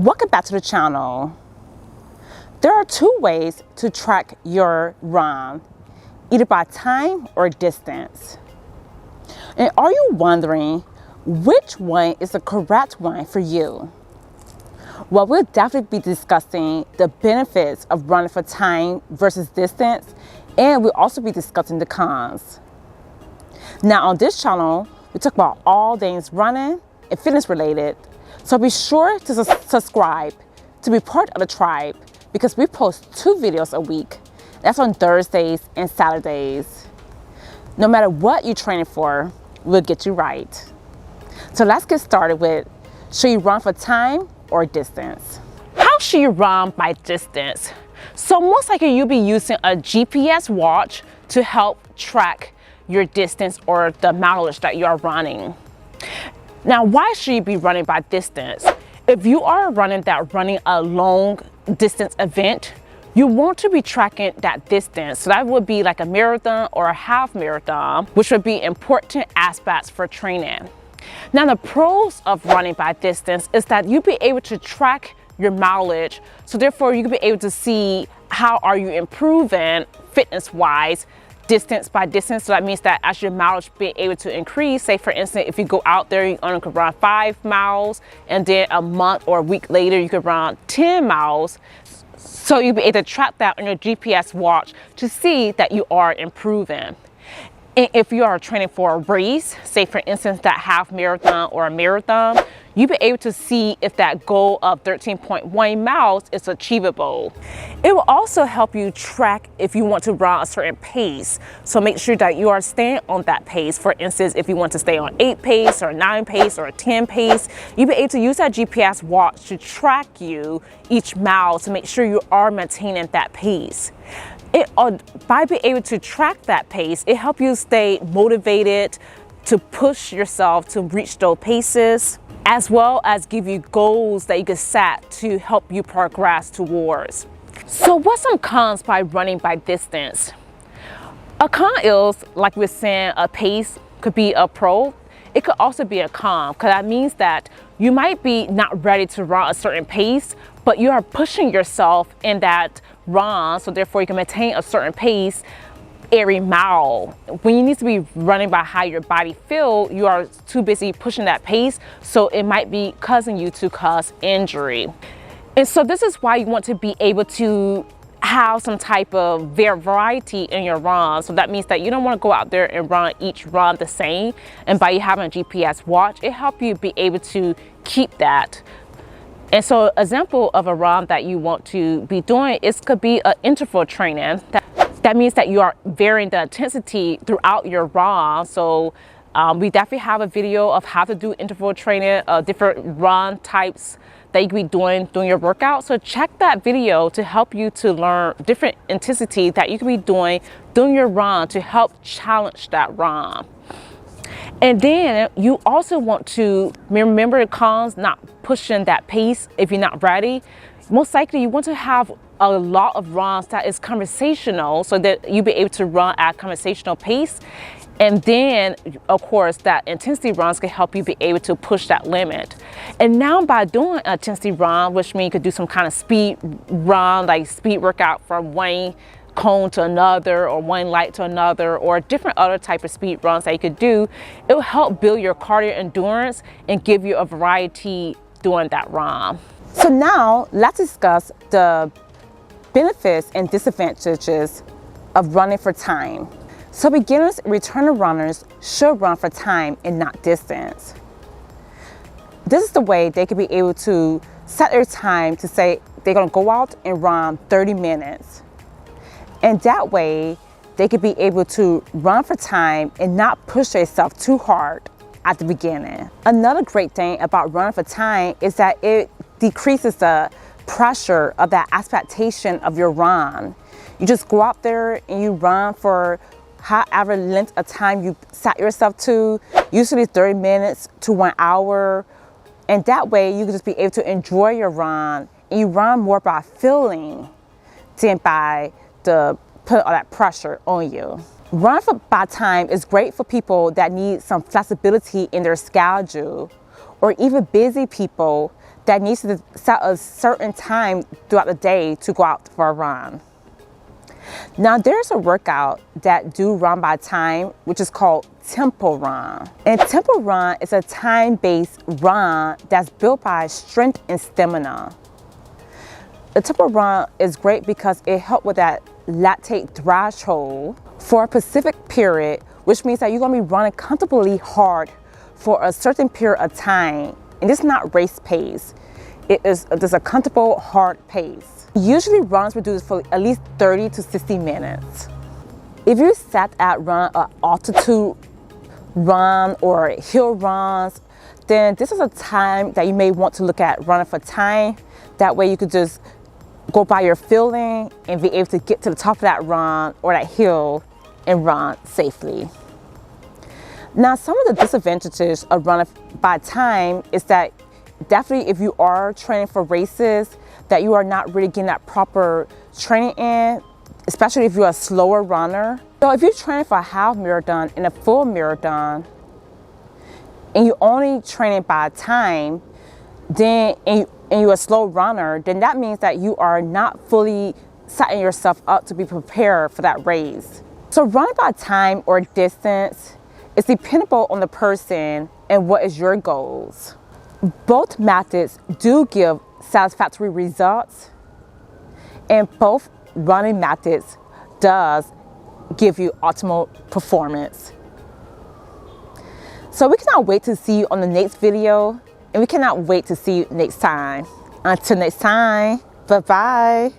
Welcome back to the channel. There are two ways to track your run, either by time or distance. And are you wondering which one is the correct one for you? Well, we'll definitely be discussing the benefits of running for time versus distance, and we'll also be discussing the cons. Now on this channel, we talk about all things running and fitness related. So be sure to subscribe to be part of the tribe because we post 2 videos a week. That's on Thursdays and Saturdays. No matter what you're training for, we'll get you right. So let's get started with, should you run for time or distance? How should you run by distance? So most likely you'll be using a GPS watch to help track your distance or the mileage that you are running. Now, why should you be running by distance? If you are running a long distance event, you want to be tracking that distance. So that would be like a marathon or a half marathon, which would be important aspects for training. Now, the pros of running by distance is that you'll be able to track your mileage. So therefore, you can be able to see how are you improving fitness-wise, distance by distance. So that means that as your mileage be able to increase, say for instance, if you go out there, you only could run 5 miles, and then a month or a week later, you could run 10 miles. So you'll be able to track that on your GPS watch to see that you are improving. And if you are training for a race, say for instance, that half marathon or a marathon, you'll be able to see if that goal of 13.1 miles is achievable. It will also help you track if you want to run a certain pace. So make sure that you are staying on that pace. For instance, if you want to stay on 8 pace or 9 pace or a 10 pace, you'll be able to use that GPS watch to track you each mile to make sure you are maintaining that pace. By being able to track that pace, it helps you stay motivated to push yourself to reach those paces, as well as give you goals that you can set to help you progress towards. So what's some cons by running by distance? A con is, like we're saying, a pace could be a pro. It could also be a con, because that means that you might be not ready to run a certain pace, but you are pushing yourself in that run, so therefore you can maintain a certain pace every mile. When you need to be running by how your body feels, you are too busy pushing that pace, so it might be causing you to cause injury. And so this is why you want to be able to have some type of variety in your run. So that means that you don't want to go out there and run each run the same. And by you having a GPS watch, it helps you be able to keep that. And so example of a run that you want to be doing, could be an interval training. That means that you are varying the intensity throughout your run. So we definitely have a video of how to do interval training, different run types that you could be doing during your workout. So check that video to help you to learn different intensity that you could be doing during your run to help challenge that run. And then you also want to remember the cons, not pushing that pace if you're not ready. Most likely you want to have a lot of runs that is conversational so that you'll be able to run at a conversational pace. And then, of course, that intensity runs can help you be able to push that limit. And now by doing an intensity run, which means you could do some kind of speed run, like speed workout from one cone to another or one light to another, or different other type of speed runs that you could do, it will help build your cardio endurance and give you a variety during that run. So now let's discuss the benefits and disadvantages of running for time. So beginners and returning runners should run for time and not distance. This is the way they could be able to set their time to say they're going to go out and run 30 minutes. And that way they could be able to run for time and not push themselves too hard at the beginning. Another great thing about running for time is that it decreases the pressure of that expectation of your run. You just go out there and you run for however length of time you set yourself to, usually 30 minutes to 1 hour. And that way you can just be able to enjoy your run, and you run more by feeling than by the put all that pressure on you. Run for by time is great for people that need some flexibility in their schedule, or even busy people that needs to set a certain time throughout the day to go out for a run. Now there's a workout that do run by time, which is called tempo run. And tempo run is a time-based run that's built by strength and stamina. The tempo run is great because it helps with that lactate threshold for a specific period, which means that you're gonna be running comfortably hard for a certain period of time. And this is not race pace. It is just a comfortable, hard pace. Usually runs will do this for at least 30 to 60 minutes. If you set at run an altitude run or hill runs, then this is a time that you may want to look at running for time. That way you could just go by your feeling and be able to get to the top of that run or that hill and run safely. Now, some of the disadvantages of running by time is that definitely if you are training for races, that you are not really getting that proper training in, especially if you're a slower runner. So if you're training for a half marathon and a full marathon, and you're only training by time, then and you're a slow runner, then that means that you are not fully setting yourself up to be prepared for that race. So running by time or distance is dependable on the person and what is your goals. Both methods do give satisfactory results, and both running methods does give you optimal performance. So we cannot wait to see you on the next video, and we cannot wait to see you next time. Until next time, bye-bye.